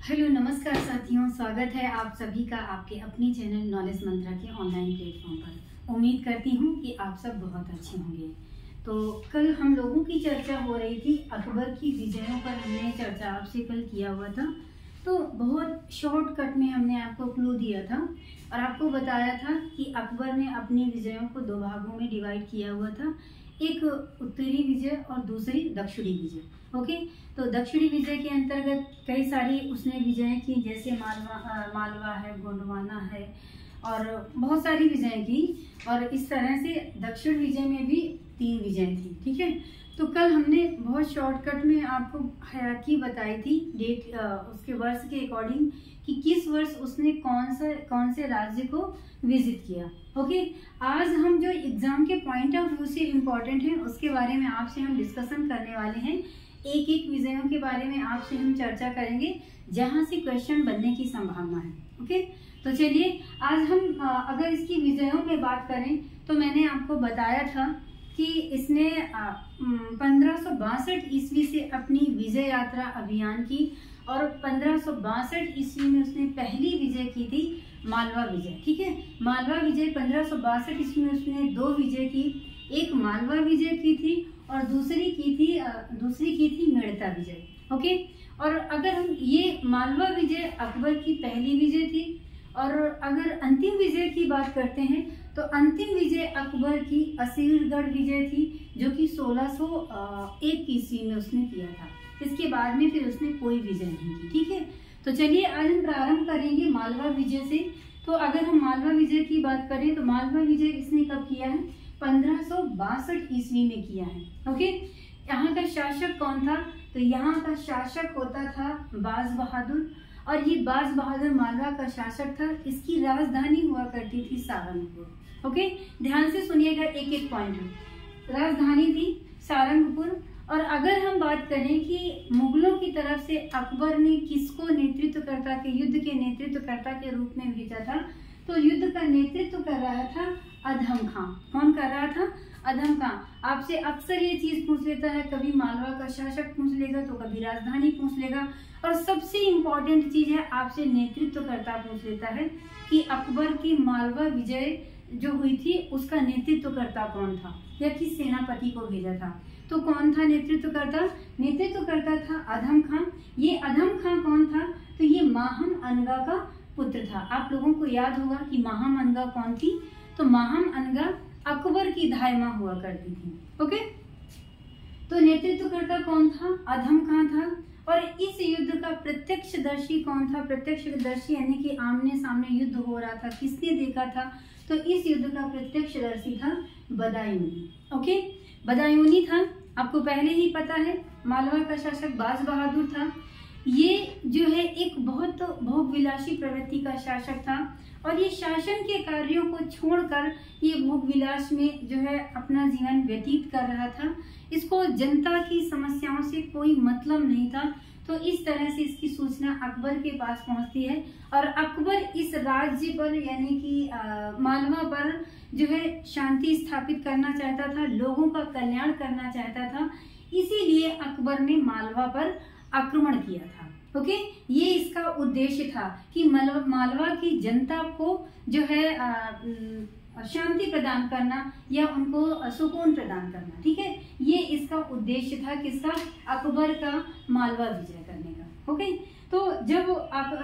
Hello नमस्कार साथियों, स्वागत है आप सभी का आपके अपनी चैनल नॉलेज मंत्रा के ऑनलाइन प्लेटफॉर्म पर। उम्मीद करती हूँ कि आप सब बहुत अच्छे होंगे। तो कल हम लोगों की चर्चा हो रही थी, अकबर की विजयों पर हमने चर्चा आपसे कल किया हुआ था। तो बहुत शॉर्टकट में हमने आपको क्लू दिया था और आपको बताया था कि अकबर ने अपनी विजयों को दो भागों में डिवाइड किया हुआ था, एक उत्तरी विजय और दूसरी दक्षिणी विजय। ओके, तो दक्षिणी विजय के अंतर्गत कई सारी उसने विजय की, जैसे मालवा है, गोंडवाना है और बहुत सारी विजय की। और इस तरह से दक्षिण विजय में भी 3 विजय थी। ठीक है, तो कल हमने बहुत शॉर्टकट में आपको हायरार्की बताई थी, डेट उसके वर्ष के अकॉर्डिंग कि किस वर्ष उसने कौन से राज्य को विजिट किया। ओके, आज हम जो एग्जाम के पॉइंट ऑफ व्यू से इम्पोर्टेंट है उसके बारे में आपसे हम डिस्कशन करने वाले हैं। एक एक विजयों के बारे में आपसे हम चर्चा करेंगे जहां से क्वेश्चन बनने की संभावना है। ओके, तो चलिए आज हम अगर इसकी विजयों में बात करें तो मैंने आपको बताया था कि इसने 1562 ईस्वी से अपनी विजय यात्रा अभियान की और 1562 ईस्वी में उसने पहली विजय की थी, मालवा विजय। ठीक है, मालवा विजय 1562 ईस्वी में उसने 2 विजय की, एक मालवा विजय की थी और दूसरी की थी मेड़ता विजय। ओके, और अगर हम ये मालवा विजय अकबर की पहली विजय थी और अगर अंतिम विजय की बात करते हैं तो अंतिम विजय अकबर की असीरगढ़ विजय थी, जो कि 1601 ईस्वी में उसने किया था। इसके बाद में फिर उसने कोई विजय नहीं की। ठीक है, तो चलिए आज हम प्रारंभ करेंगे मालवा विजय से। तो अगर हम मालवा विजय की बात करें तो मालवा विजय इसने कब किया है? 1562 ईस्वी में किया है। ओके, यहाँ का शासक कौन था? तो यहाँ का शासक होता था बाज बहादुर, और ये बाज बहादुर मालवा का शासक था। इसकी राजधानी हुआ करती थी सारंगपुर। ओके, ध्यान से सुनिएगा, एक एक पॉइंट। राजधानी थी सारंगपुर। और अगर हम बात करें कि मुगलों की तरफ से अकबर ने किसको नेतृत्वकर्ता के युद्ध के नेतृत्वकर्ता के रूप में भेजा था, तो युद्ध का नेतृत्व कर रहा था अधम खां। कौन कर रहा था? अधम खां। आपसे अक्सर ये चीज पूछ लेता है, कभी मालवा का शासक पूछ लेगा तो कभी राजधानी पूछ लेगा, और सबसे इम्पोर्टेंट चीज है आपसे नेतृत्वकर्ता पूछ लेता है कि अकबर की मालवा विजय जो हुई थी उसका नेतृत्वकर्ता कौन था या किस सेनापति को भेजा था। तो कौन था नेतृत्वकर्ता? नेतृत्वकर्ता था अधम खां। ये अधम खां कौन था? तो ये माहम अनगा का पुत्र था। आप लोगों को याद होगा कि माहम अनगा कौन थी? तो माहम अनगा अकबर की धायमा हुआ करती थी। ओके, तो नेतृत्वकर्ता कौन था? अधम खां था। और इस युद्ध का प्रत्यक्षदर्शी कौन था? प्रत्यक्षदर्शी यानी कि आमने सामने युद्ध हो रहा था, किसने देखा था? तो इस युद्ध का प्रत्यक्षदर्शी था बदायूनी। ओके, बदायूनी था, आपको पहले ही पता है। मालवा का शासक बाज बहादुर था। ये जो है एक बहुत भोगविलासी प्रवृत्ति का शासक था और ये शासन के कार्यों को छोड़कर ये भोगविलास में जो है अपना जीवन व्यतीत कर रहा था। इसको जनता की समस्याओं से कोई मतलब नहीं था। तो इस तरह से इसकी सूचना अकबर के पास पहुंचती है और अकबर इस राज्य पर यानी कि मालवा पर जो है शांति स्थापित करना चाहता था, लोगों का कल्याण करना चाहता था। इसीलिए अकबर ने मालवा पर आक्रमण किया था। ओके, ये इसका उद्देश्य था कि मालवा की जनता को जो है शांति प्रदान करना या उनको सुकून प्रदान करना। ठीक है, ये इसका उद्देश्य था किसका? अकबर का मालवा विजय करने का। ओके, तो जब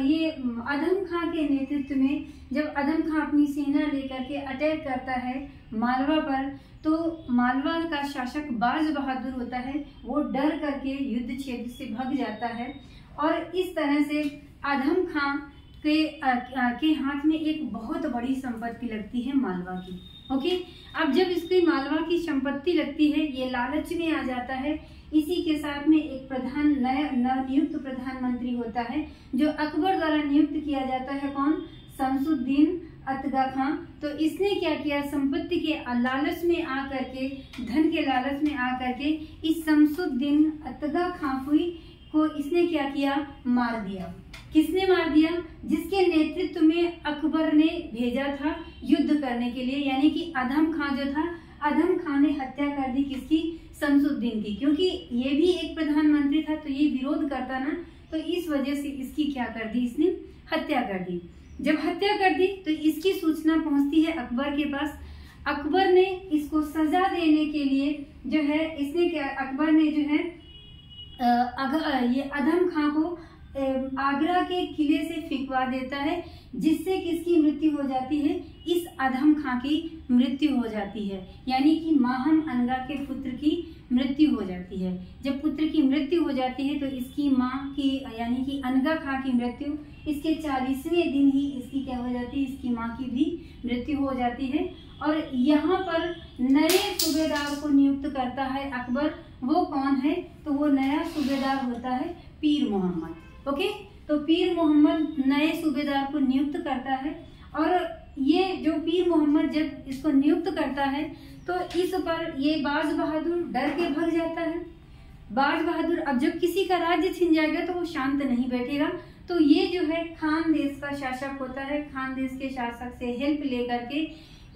ये अधम खां के नेतृत्व में जब अधम खां अपनी सेना लेकर के अटैक करता है मालवा पर, तो मालवा का शासक बाज बहादुर होता है, वो डर करके युद्ध क्षेत्र से भाग जाता है और इस तरह से अधम खां के हाथ में एक बहुत बड़ी संपत्ति लगती है मालवा की। ओके, अब जब इसकी मालवा की संपत्ति लगती है, ये लालच में आ जाता है। इसी के साथ में एक नवनियुक्त प्रधानमंत्री होता है जो अकबर द्वारा नियुक्त किया जाता है। कौन? शमसुद्दीन अतगा खां। तो इसने क्या किया? संपत्ति के लालच में आकर के, धन के लालच में आकर के इस शमसुद्दीन अतगा खां को इसने क्या किया? मार दिया। किसने मार दिया? जिसके नेतृत्व में अकबर ने भेजा था युद्ध करने के लिए, यानी कि अधम खां जो था, अधम खां ने हत्या कर दी किसकी? शमसुद्दीन की। क्योंकि ये भी एक प्रधानमंत्री था तो ये विरोध करता ना, तो इस वजह से इसकी क्या कर दी, इसने हत्या कर दी। जब हत्या कर दी तो इसकी सूचना पहुंचती है अकबर के पास। अकबर ने इसको सजा देने के लिए जो है इसने क्या, अकबर ने जो है ये अधम खां को आगरा के किले से फिकवा देता है, जिससे किसकी मृत्यु हो जाती है, इस अधम खां की मृत्यु हो जाती है, यानी कि माहम अनगा के पुत्र की मृत्यु हो जाती है। जब पुत्र की मृत्यु हो जाती है तो इसकी माँ की यानी कि अनगा खां की मृत्यु इसके 40वें दिन ही इसकी क्या हो जाती है, इसकी माँ की भी मृत्यु हो जाती है। और यहाँ पर नए सूबेदार को नियुक्त करता है अकबर। वो कौन है, तो वो नया सूबेदार होता है पीर मोहम्मद। ओके, तो पीर मोहम्मद नए सूबेदार को नियुक्त करता है। और ये जो पीर मोहम्मद जब इसको नियुक्त करता है तो इस पर ये बाज बहादुर डर के भाग जाता है। बाज बहादुर अब जब किसी का राज्य छिन जाएगा तो वो शांत नहीं बैठेगा, तो ये जो है खान देश का शासक होता है, खान देश के शासक से हेल्प लेकर के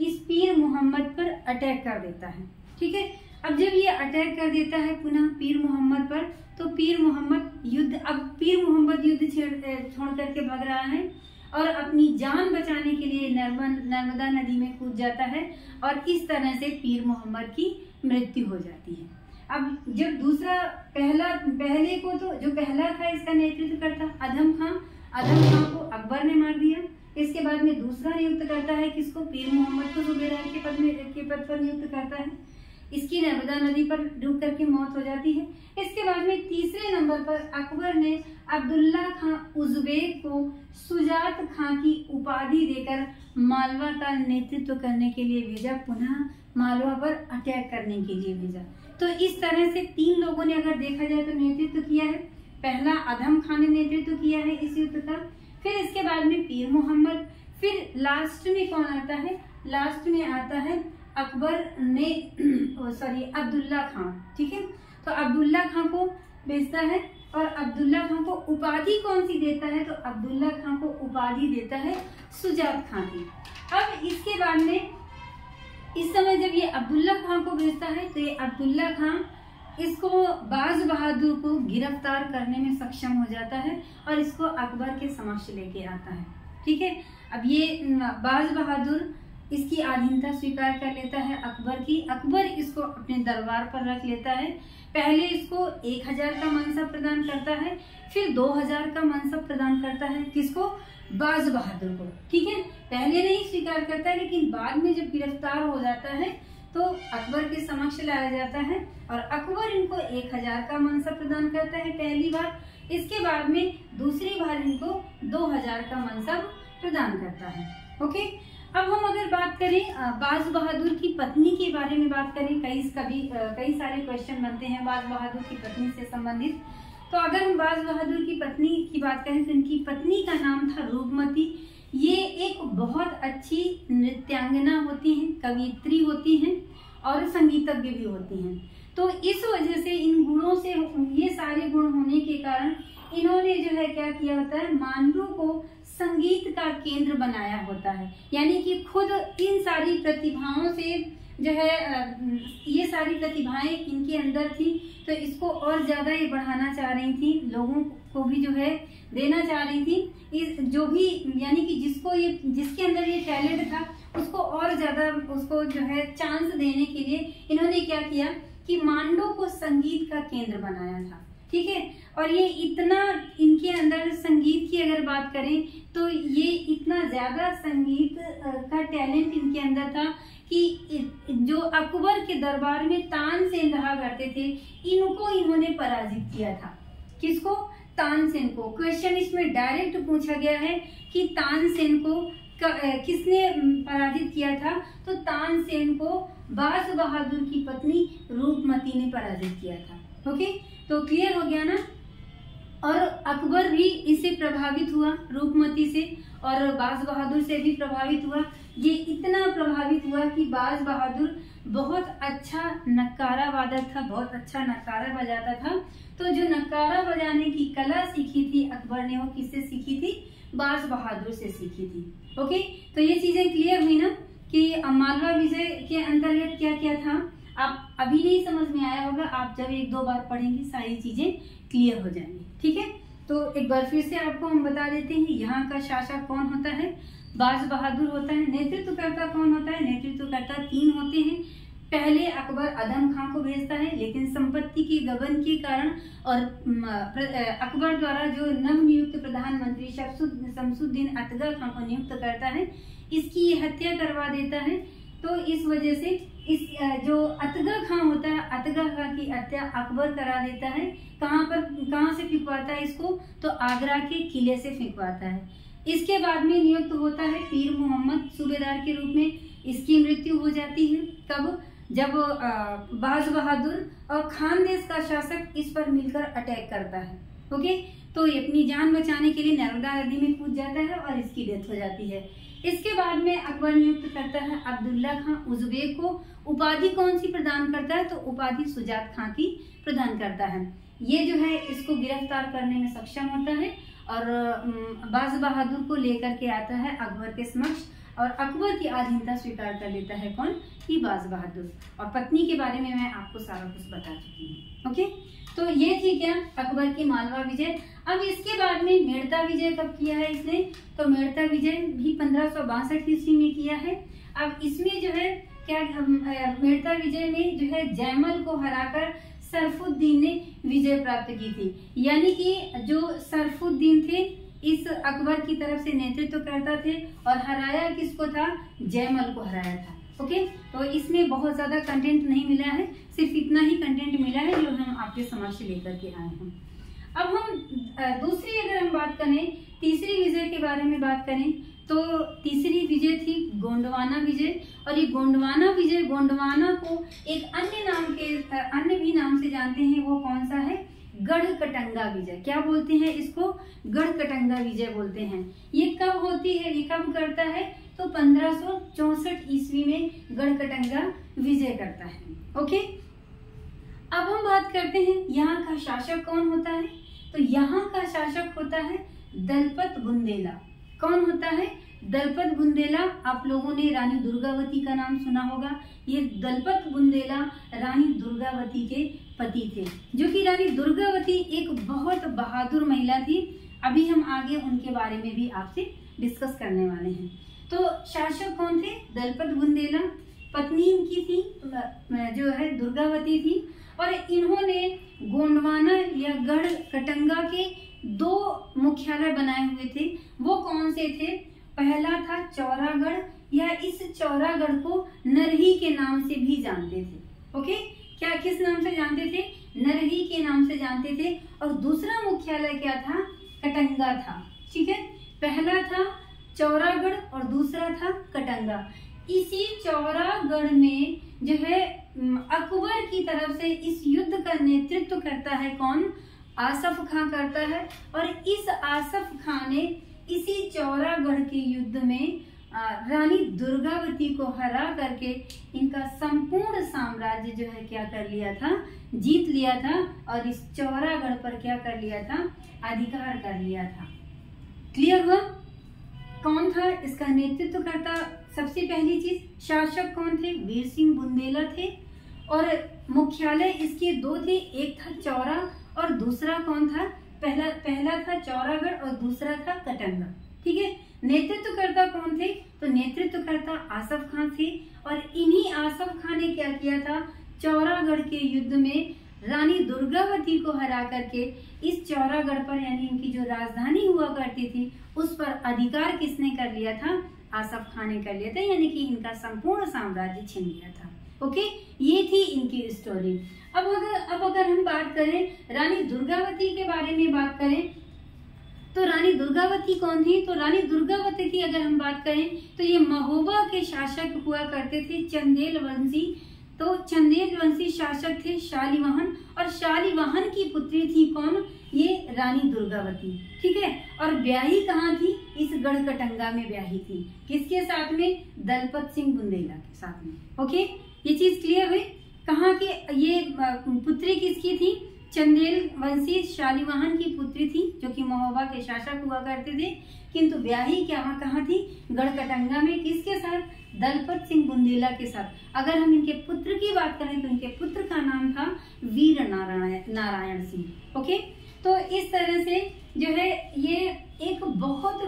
इस पीर मोहम्मद पर अटैक कर देता है। ठीक है, अब जब ये अटैक कर देता है पुनः पीर मोहम्मद पर, तो पीर मोहम्मद युद्ध छोड़ करके भाग रहा है और अपनी जान बचाने के लिए नर्मदा नदी में कूद जाता है और इस तरह से पीर मोहम्मद की मृत्यु हो जाती है। अब जब पहले को तो जो पहला था इसका नेतृत्व करता अधम खां को अकबर ने मार दिया। इसके बाद में दूसरा नियुक्त करता है किसको, पीर मोहम्मद को सूबेदार के पद पर नियुक्त करता है। इसकी नर्मदा नदी पर डूब करके मौत हो जाती है। इसके बाद में तीसरे नंबर पर अकबर ने अब्दुल्ला खां उज़्बेक को सुजात खां की उपाधि देकर मालवा का नेतृत्व करने के लिए भेजा, पुनः मालवा पर अटैक करने के लिए भेजा। तो इस तरह से 3 लोगों ने अगर देखा जाए तो नेतृत्व किया है। पहला अधम खान ने नेतृत्व किया है इस युद्ध का, फिर इसके बाद में पीर मोहम्मद, फिर लास्ट में कौन आता है, लास्ट में आता है अकबर ने अब्दुल्ला खां। ठीक है, तो अब्दुल्ला खां को भेजता है और अब्दुल्ला खां को उपाधि कौन सी देता है, तो अब्दुल्ला खां को उपाधि देता है सुजात खां की। अब इसके बाद में इस समय जब ये अब्दुल्ला खां को भेजता है तो ये अब्दुल्ला खां इसको बाज बहादुर को गिरफ्तार करने में सक्षम हो जाता है और इसको अकबर के समक्ष लेके आता है। ठीक है, अब ये बाज बहादुर इसकी अधीनता स्वीकार कर लेता है अकबर की। अकबर इसको अपने दरबार पर रख लेता है। पहले इसको 1000 का मनसब प्रदान करता है, फिर 2000 का मनसब प्रदान करता है किसको, बाज बहादुर को। ठीक है, पहले नहीं स्वीकार करता है, लेकिन बाद में जब गिरफ्तार हो जाता है तो अकबर के समक्ष लाया जाता है और अकबर इनको 1000 का मनसब प्रदान करता है पहली बार। इसके बाद में दूसरी बार इनको 2000 का मनसब प्रदान करता है। ओके, अब हम अगर बात करें बाज बहादुर की पत्नी के बारे में बात करें, कई सारे क्वेश्चन बनते हैं बाज बहादुर की पत्नी से संबंधित। तो अगर हम बाज बहादुर की पत्नी की बात करें तो इनकी पत्नी का नाम था रूपमती। ये एक बहुत अच्छी नृत्यांगना होती हैं, कवियत्री होती हैं और संगीतज्ञ भी होती हैं। तो इस वजह से इन गुणों से, ये सारे गुण होने के कारण इन्होंने जो है क्या किया होता है, मांडू को संगीत का केंद्र बनाया होता है। यानी कि खुद इन सारी प्रतिभाओं से जो है ये सारी प्रतिभाएं इनके अंदर थी, तो इसको और ज्यादा ये बढ़ाना चाह रही थी, लोगों को भी जो है देना चाह रही थी। इस जो भी यानी कि जिसके अंदर ये टैलेंट था उसको और ज्यादा उसको जो है चांस देने के लिए इन्होंने क्या किया कि मांडू को संगीत का केंद्र बनाया था। ठीक है, और ये इतना इनके अंदर संगीत की अगर बात करें तो ये इतना ज्यादा संगीत का टैलेंट इनके अंदर था कि जो अकबर के दरबार में तानसेन रहा करते थे, इनको इन्होंने पराजित किया था। किसको, तानसेन को। क्वेश्चन इसमें डायरेक्ट पूछा गया है कि तानसेन को किसने पराजित किया था, तो तानसेन को बाज बहादुर की पत्नी रूपमती ने पराजित किया था। ओके, तो क्लियर हो गया ना। और अकबर भी इससे प्रभावित हुआ, रूपमती से, और बाज बहादुर से भी प्रभावित हुआ। ये इतना प्रभावित हुआ कि बाज बहादुर बहुत अच्छा नक्कारा वादक था, बहुत अच्छा नक्कारा बजाता था। तो जो नक्कारा बजाने की कला सीखी थी अकबर ने, वो किससे सीखी थी, बाज बहादुर से सीखी थी। ओके, तो ये चीजें क्लियर हुई ना कि मालवा विजय के अंतर्गत क्या क्या था। आप अभी नहीं समझ में आया होगा, आप जब 1-2 बार पढ़ेंगे सारी चीजें क्लियर हो जाएंगी। ठीक है, तो एक बार फिर से आपको हम बता देते हैं, यहाँ का शासक कौन होता है, बाज बहादुर होता है। नेतृत्वकर्ता कौन होता है, नेतृत्वकर्ता 3 होते हैं। पहले अकबर अदम खां को भेजता है, लेकिन संपत्ति के गबन के कारण और अकबर द्वारा जो नवनियुक्त प्रधानमंत्री शमसुद्दीन अतगा खां को नियुक्त करता है, इसकी हत्या करवा देता है। तो इस वजह से इस जो अतगा खां होता है, अतगा खां की हत्या अकबर करा देता है। कहाँ से फिंकवाता है इसको, तो आगरा के किले से फिंकवाता है। इसके बाद में नियुक्त होता है पीर मोहम्मद सूबेदार के रूप में। इसकी मृत्यु हो जाती है कब, जब बाज बहादुर और खानदेश का शासक इस पर मिलकर अटैक करता है। ओके, तो ये अपनी जान बचाने के लिए नर्मदा नदी में कूद जाता है और इसकी डेथ हो जाती है। इसके बाद में अकबर नियुक्त करता है अब्दुल्ला खां उज़्बेक को। उपाधि कौन सी प्रदान करता है, तो उपाधि सुजात खां की प्रदान करता है। ये जो है इसको गिरफ्तार करने में सक्षम होता है और बाज बहादुर को लेकर के आता है अकबर के समक्ष और अकबर की अधीनता स्वीकार कर लेता है। कौन, कि बाज बहादुर। और पत्नी के बारे में मैं आपको सारा कुछ बता चुकी हूँ। ओके, तो ये थी क्या, अकबर की मालवा विजय। अब इसके बाद में मेड़ता विजय कब किया है इसने, तो मेड़ता विजय भी 1562 ईस्वी में किया है। अब इसमें जो है क्या, मेड़ता विजय में जो है जयमल को हराकर सरफुद्दीन ने विजय प्राप्त की थी। यानी कि जो सरफुद्दीन थे इस अकबर की तरफ से नेतृत्व करता थे और हराया किसको था, जयमल को हराया था। ओके, तो इसमें बहुत ज्यादा कंटेंट नहीं मिला है, सिर्फ इतना ही कंटेंट मिला है जो हम आपके समक्ष लेकर के आए हैं। अब हम दूसरी अगर हम बात करें, तीसरी विजय के बारे में बात करें, तो तीसरी विजय थी गोंडवाना विजय। और ये गोंडवाना विजय, गोंडवाना को एक अन्य भी नाम से जानते हैं, वो कौन सा है, गढ़कटंगा विजय। क्या बोलते हैं इसको, गढ़कटंगा विजय बोलते हैं। ये कब होती है, ये कब करता है, तो 1564 ईस्वी में गढ़कटंगा विजय करता है। ओके, अब हम बात करते हैं यहाँ का शासक कौन होता है, तो यहाँ का शासक होता है दलपत बुंदेला। कौन होता है, दलपत बुंदेला। आप लोगों ने रानी दुर्गावती का नाम सुना होगा। ये दलपत बुंदेला रानी दुर्गावती के पति थे, जो कि रानी दुर्गावती एक बहुत बहादुर महिला थी। अभी हम आगे उनके बारे में भी आपसे डिस्कस करने वाले हैं। तो शासक कौन थे, दलपत बुंदेला। पत्नी इनकी थी जो है दुर्गावती थी। और इन्होंने गोंडवाना या गढ़कटंगा के 2 मुख्यालय बनाए हुए थे। वो कौन से थे, पहला था चौरागढ़, या इस चौरागढ़ को नरही के नाम से भी जानते थे। ओके, क्या किस नाम से जानते थे, नरही के नाम से जानते थे। और दूसरा मुख्यालय क्या था, कटंगा था। ठीक है, पहला था चौरागढ़ और दूसरा था कटंगा। इसी चौरागढ़ में जो है अकबर की तरफ से इस युद्ध का नेतृत्व करता है कौन, आसफ खां करता है। और इस आसफ खां ने इसी चौरागढ़ के युद्ध में रानी दुर्गावती को हरा करके इनका संपूर्ण साम्राज्य जो है क्या कर लिया था, जीत लिया था। और इस चौरागढ़ पर क्या कर लिया था, अधिकार कर लिया था। क्लियर हुआ, कौन था इसका नेतृत्व करता। सबसे पहली चीज, शासक कौन थे, वीर सिंह बुंदेला थे। और मुख्यालय इसके 2 थे, एक था चौरा और दूसरा कौन था, पहला था चौरागढ़ और दूसरा था कटंगा। ठीक है, नेतृत्वकर्ता कौन थे, तो नेतृत्वकर्ता आसफ खां थे। और इन्हीं आसफ खां ने क्या किया था, चौरागढ़ के युद्ध में रानी दुर्गावती को हरा करके इस चौरागढ़ पर, यानी इनकी जो राजधानी हुआ करती थी, उस पर अधिकार किसने कर लिया था, आसफ खान ने कर लिया था। यानी कि इनका संपूर्ण साम्राज्य छीन लिया था। ओके, ये थी इनकी स्टोरी। अब अगर हम बात करें रानी दुर्गावती के बारे में बात करें, तो रानी दुर्गावती कौन थी, तो रानी दुर्गावती की अगर हम बात करें तो ये महोबा के शासक हुआ करते थे, चंदेल वंशी। तो चंदेल वंशी शासक थे शालिवाहन, और शालिवाहन की पुत्री थी कौन, ये रानी दुर्गावती। ठीक है, और ब्याही कहाँ थी, इस गढ़कटंगा में ब्याही थी। किसके साथ में, दलपत सिंह बुंदेला के साथ में। ओके, ये चीज क्लियर हुई। कहाँ की ये पुत्री किसकी थी, चंदेल वंशी शालिवाहन की पुत्री थी, जो कि महोबा के शासक हुआ करते थे। किंतु ब्याही कहाँ थी, गढ़कटंगा में। किसके साथ, दलपत सिंह बुंदेला के साथ। अगर हम इनके पुत्र की बात करें तो इनके पुत्र का नाम था वीर नारायण सिंह। ओके, तो इस तरह से जो है ये एक बहुत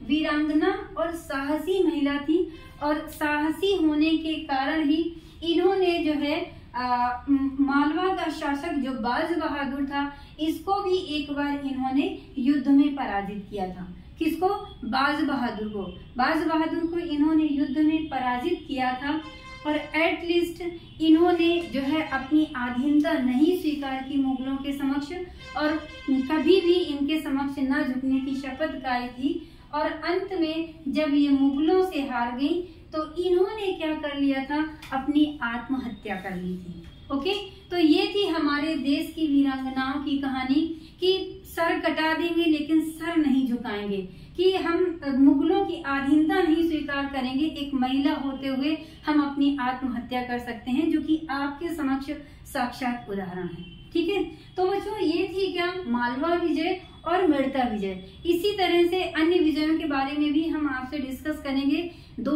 वीरांगना और साहसी महिला थी, और साहसी होने के कारण ही इन्होंने जो है मालवा का शासक जो बाज बहादुर था, इसको भी एक बार इन्होंने युद्ध में पराजित किया था। किसको? बाज बहादुर को। बाज बहादुर को इन्होंने युद्ध में पराजित किया था, और एटलीस्ट इन्होंने जो है अपनी अधीनता नहीं स्वीकार की मुगलों के समक्ष, और कभी भी इनके समक्ष न झुकने की शपथ खाई थी। और अंत में जब ये मुगलों से हार गई तो इन्होंने क्या कर लिया था? अपनी आत्महत्या कर ली थी। ओके, तो ये थी हमारे देश की वीरांगनाओं की कहानी कि सर कटा देंगे लेकिन सर नहीं झुकाएंगे, कि हम मुगलों की अधीनता नहीं स्वीकार करेंगे। एक महिला होते हुए हम अपनी आत्महत्या कर सकते हैं, जो कि आपके समक्ष साक्षात उदाहरण है। ठीक है, तो बच्चों ये थी क्या? मालवा विजय और मेड़ता विजय। इसी तरह से अन्य विजयों के बारे में भी हम आपसे डिस्कस करेंगे। दो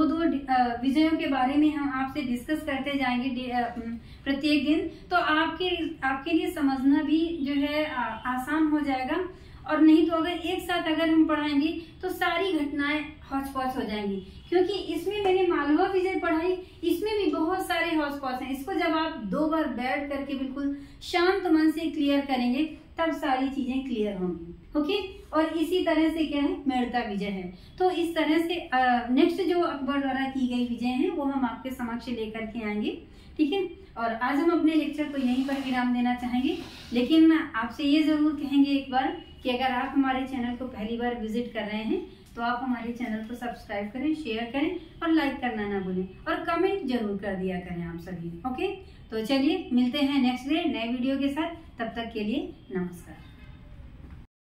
विजयों के बारे में हम आपसे डिस्कस करते जाएंगे प्रत्येक दिन, तो आपके लिए समझना भी जो है आसान हो जाएगा। और नहीं तो अगर एक साथ अगर हम पढ़ाएंगे तो सारी घटनाएं हौच पौच हो जाएंगी, क्योंकि इसमें मैंने मालवा विजय पढ़ाई, इसमें भी बहुत सारे हौच पौच हैं। इसको जब आप 2 बार बैठ करके बिल्कुल शांत मन से क्लियर करेंगे तब सारी चीजें क्लियर होंगी। ओके, और इसी तरह से क्या है? मेड़ता विजय है। तो इस तरह से नेक्स्ट जो अकबर द्वारा की गई विजय है वो हम आपके समक्ष लेकर के आएंगे। ठीक है, और आज हम अपने लेक्चर को यहीं पर विराम देना चाहेंगे, लेकिन आपसे ये जरूर कहेंगे एक बार कि अगर आप हमारे चैनल को पहली बार विजिट कर रहे हैं तो आप हमारे चैनल को सब्सक्राइब करें, शेयर करें और लाइक करना ना भूलें, और कमेंट जरूर कर दिया करें आप सभी। ओके, तो चलिए मिलते हैं नेक्स्ट डे नए वीडियो के साथ। तब तक के लिए नमस्कार।